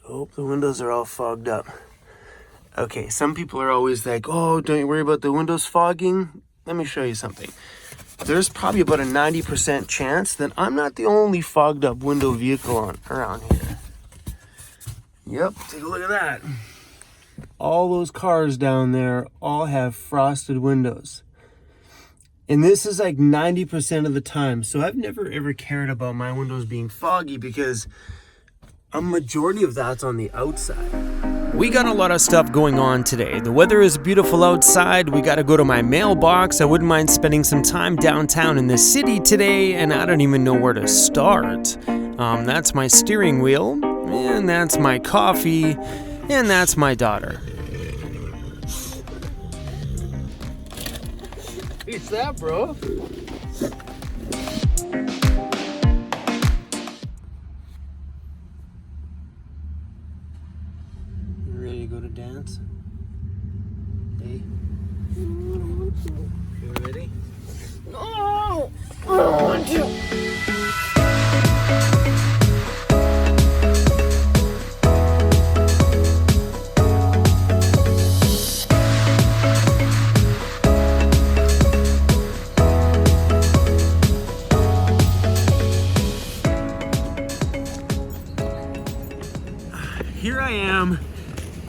Oh, the windows are all fogged up. Okay, some people are always like, oh, don't you worry about the windows fogging. Let me show you something. There's probably about a 90% chance that I'm not the only fogged up window vehicle around here. Yep, take a look at that. All those cars down there all have frosted windows. And this is like 90% of the time. So I've never ever cared about my windows being foggy because a majority of that's on the outside. We got a lot of stuff going on today. The weather is beautiful outside. We got to go to my mailbox. I wouldn't mind spending some time downtown in the city today, and I don't even know where to start. That's my steering wheel, and that's my coffee, and that's my daughter. What's that, bro? You ready to go to dance? Hey? You ready? No! I don't want to. Here I am,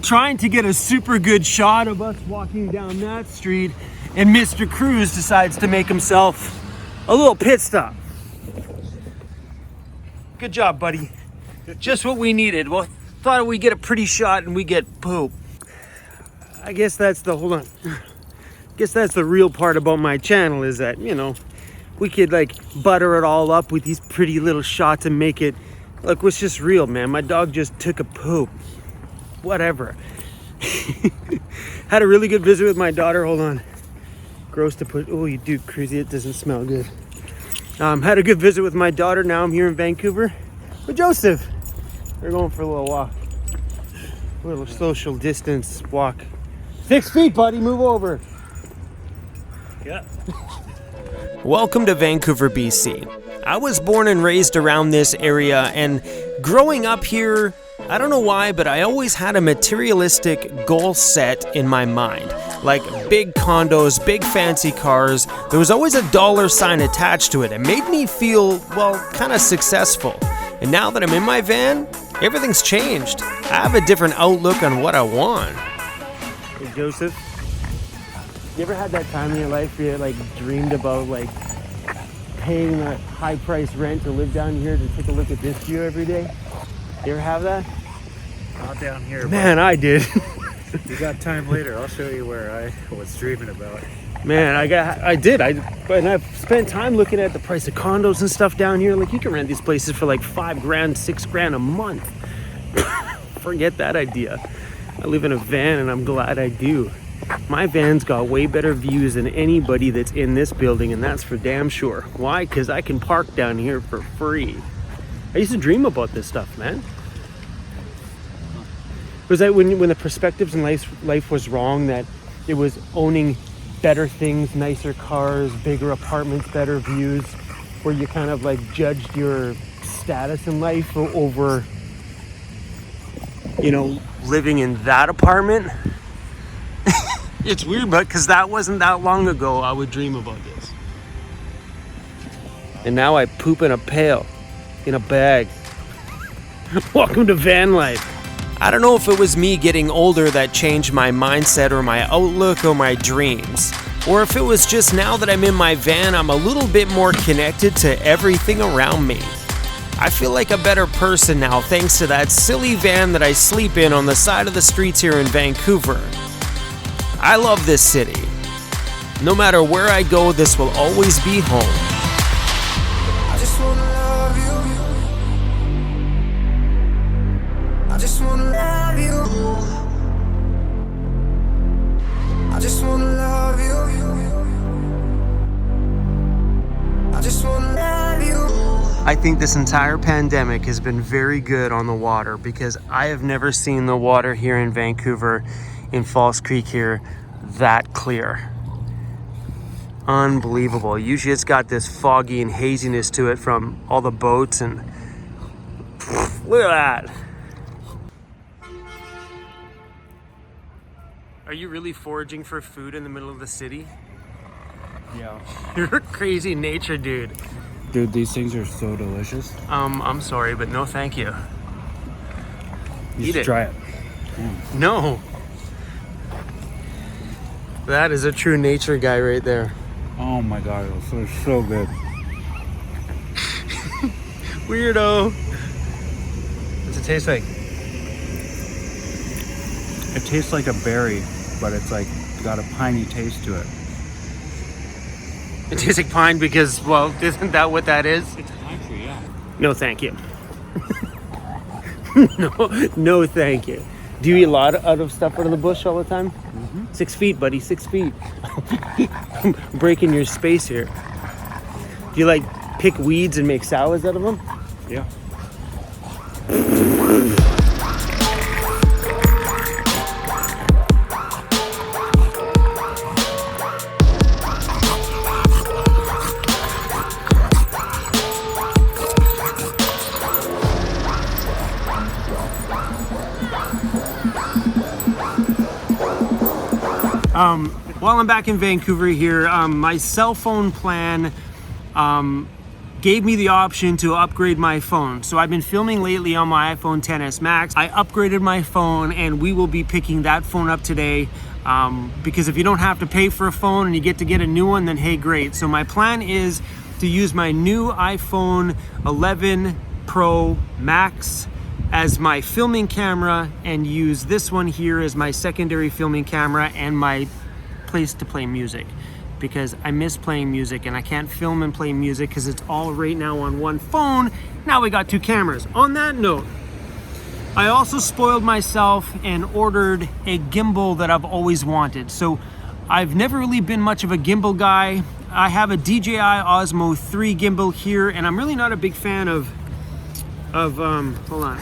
trying to get a super good shot of us walking down that street, and Mr. CRUZ decides to make himself a little pit stop. Good job, buddy. Just what we needed. Well, thought we'd get a pretty shot and we get poop. I guess that's the, hold on. I guess that's the real part about my channel is that, you know, we could like butter it all up with these pretty little shots and make it look, what's just real, man. My dog just took a poop. Whatever. Had a really good visit with my daughter. Hold on. Gross to put. Oh, you do, crazy. It doesn't smell good. Had a good visit with my daughter. Now I'm here in Vancouver with Joseph. We're going for a little walk. A little social distance walk. 6 feet, buddy. Move over. Yeah. Welcome to Vancouver, BC. I was born and raised around this area, and growing up here, I don't know why, but I always had a materialistic goal set in my mind. Like big condos, big fancy cars. There was always a dollar sign attached to it. It made me feel, well, kind of successful. And now that I'm in my van, everything's changed. I have a different outlook on what I want. Hey, Joseph, you ever had that time in your life where you like dreamed about like paying a high price rent to live down here to take a look at this view every day? You ever have that? Not down here. Man, I did. You got time later. I'll show you where I was dreaming about. Man, and I've spent time looking at the price of condos and stuff down here. Like you can rent these places for like $5,000, $6,000 a month. Forget that idea. I live in a van and I'm glad I do. My van's got way better views than anybody that's in this building, and that's for damn sure. Why? Because I can park down here for free. I used to dream about this stuff, man. Was that when the perspectives in life was wrong, that it was owning better things, nicer cars, bigger apartments, better views, where you kind of like judged your status in life over, you know, living in that apartment? It's weird, but because that wasn't that long ago, I would dream about this. And now I poop in a pail, in a bag. Welcome to van life. I don't know if it was me getting older that changed my mindset or my outlook or my dreams, or if it was just now that I'm in my van, I'm a little bit more connected to everything around me. I feel like a better person now thanks to that silly van that I sleep in on the side of the streets here in Vancouver. I love this city. No matter where I go, this will always be home. I just wanna love you. I just wanna love you. I just wanna love you. I just wanna love you. I think this entire pandemic has been very good on the water because I have never seen the water here in Vancouver, in False Creek here, that clear. Unbelievable. Usually it's got this foggy and haziness to it from all the boats, and look at that. Are you really foraging for food in the middle of the city? Yeah. You're a crazy nature dude. Dude, these things are so delicious. I'm sorry, but no thank you. You Eat should it. try it. No. That is a true nature guy right there. Oh my god, they're so good. Weirdo. What's it taste like? It tastes like a berry, but it's like got a piney taste to it. It tastes like pine because, well, isn't that what that is? It's actually, yeah. No, thank you. No, thank you. Do you eat a lot out of stuff out of the bush all the time? 6 feet, buddy, 6 feet. I'm breaking your space here. Do you like pick weeds and make salads out of them? Yeah. While I'm back in Vancouver here, my cell phone plan gave me the option to upgrade my phone. So I've been filming lately on my iPhone XS Max. I upgraded my phone and we will be picking that phone up today because if you don't have to pay for a phone and you get to get a new one, then hey, great. So my plan is to use my new iPhone 11 Pro Max as my filming camera and use this one here as my secondary filming camera and my place to play music, because I miss playing music and I can't film and play music because it's all right now on one phone. Now we got two cameras. On that note, I also spoiled myself and ordered a gimbal that I've always wanted. So I've never really been much of a gimbal guy. I have a DJI Osmo 3 gimbal here and I'm really not a big fan of hold on.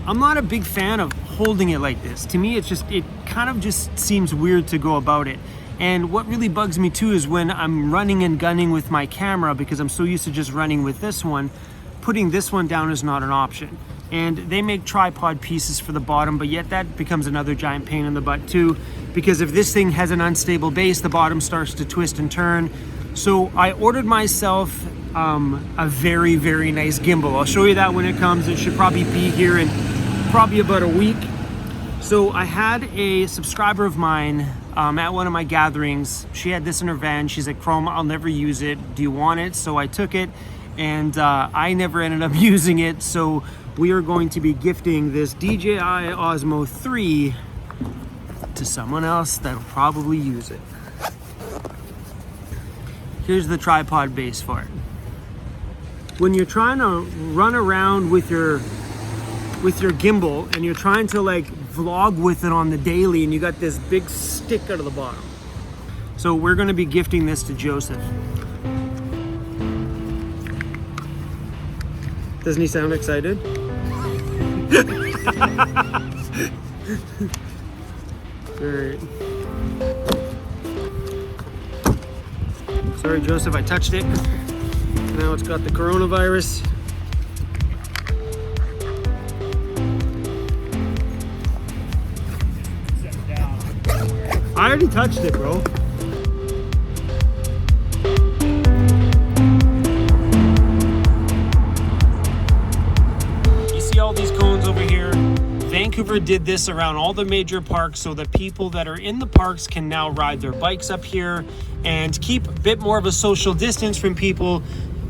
I'm not a big fan of holding it like this. To me, it kind of just seems weird to go about it. And what really bugs me too is when I'm running and gunning with my camera, because I'm so used to just running with this one, putting this one down is not an option. And they make tripod pieces for the bottom, but yet that becomes another giant pain in the butt too, because if this thing has an unstable base, the bottom starts to twist and turn. So I ordered myself a very, very nice gimbal. I'll show you that when it comes. It should probably be here in probably about a week. So I had a subscriber of mine at one of my gatherings. She had this in her van. She's like, Chrome, I'll never use it. Do you want it? So I took it and I never ended up using it. So we are going to be gifting this DJI Osmo 3 to someone else that'll probably use it. Here's the tripod base for it. When you're trying to run around with your gimbal and you're trying to like vlog with it on the daily and you got this big stick out of the bottom. So we're going to be gifting this to Joseph. Doesn't he sound excited? All right. Sorry, Joseph, I touched it. Now it's got the coronavirus. I already touched it, bro. You see all these cones over here? Vancouver did this around all the major parks so that people that are in the parks can now ride their bikes up here and keep a bit more of a social distance from people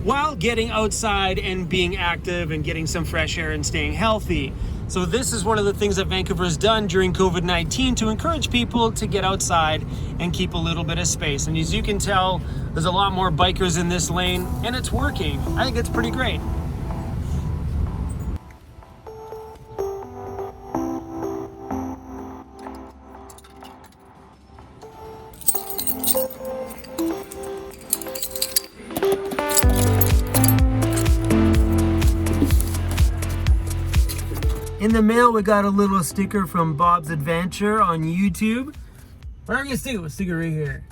while getting outside and being active and getting some fresh air and staying healthy. So this is one of the things that Vancouver has done during COVID-19 to encourage people to get outside and keep a little bit of space. And as you can tell, there's a lot more bikers in this lane and it's working. I think it's pretty great. In the mail, we got a little sticker from Bob's Adventure on YouTube. Where are you gonna stick it? We'll stick it right here.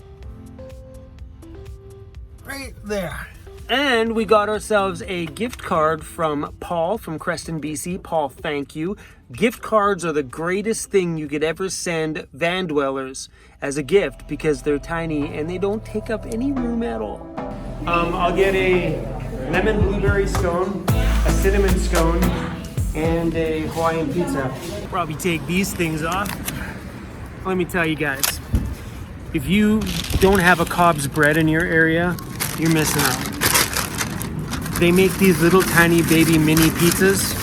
Right there. And we got ourselves a gift card from Paul from Creston, BC. Paul, thank you. Gift cards are the greatest thing you could ever send van dwellers as a gift because they're tiny and they don't take up any room at all. I'll get a lemon blueberry scone, a cinnamon scone, and a Hawaiian pizza. Probably take these things off. Let me tell you guys, if you don't have a Cobb's bread in your area, you're missing out. They make these little tiny baby mini pizzas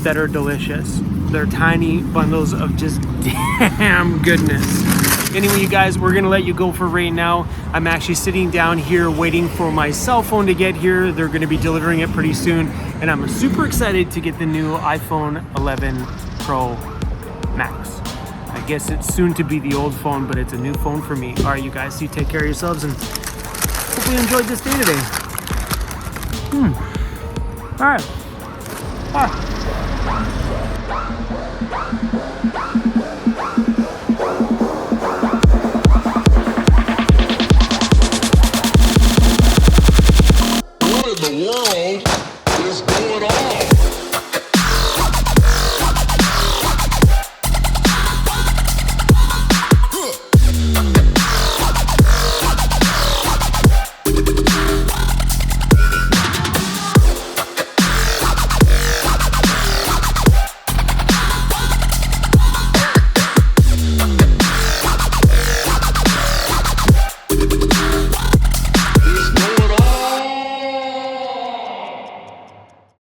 that are delicious. They're tiny bundles of just damn goodness. Anyway, you guys, we're gonna let you go for right now. I'm actually sitting down here waiting for my cell phone to get here. They're gonna be delivering it pretty soon. And I'm super excited to get the new iPhone 11 Pro Max. I guess it's soon to be the old phone, but it's a new phone for me. All right, you guys, you take care of yourselves and hopefully you enjoyed this day today. All right.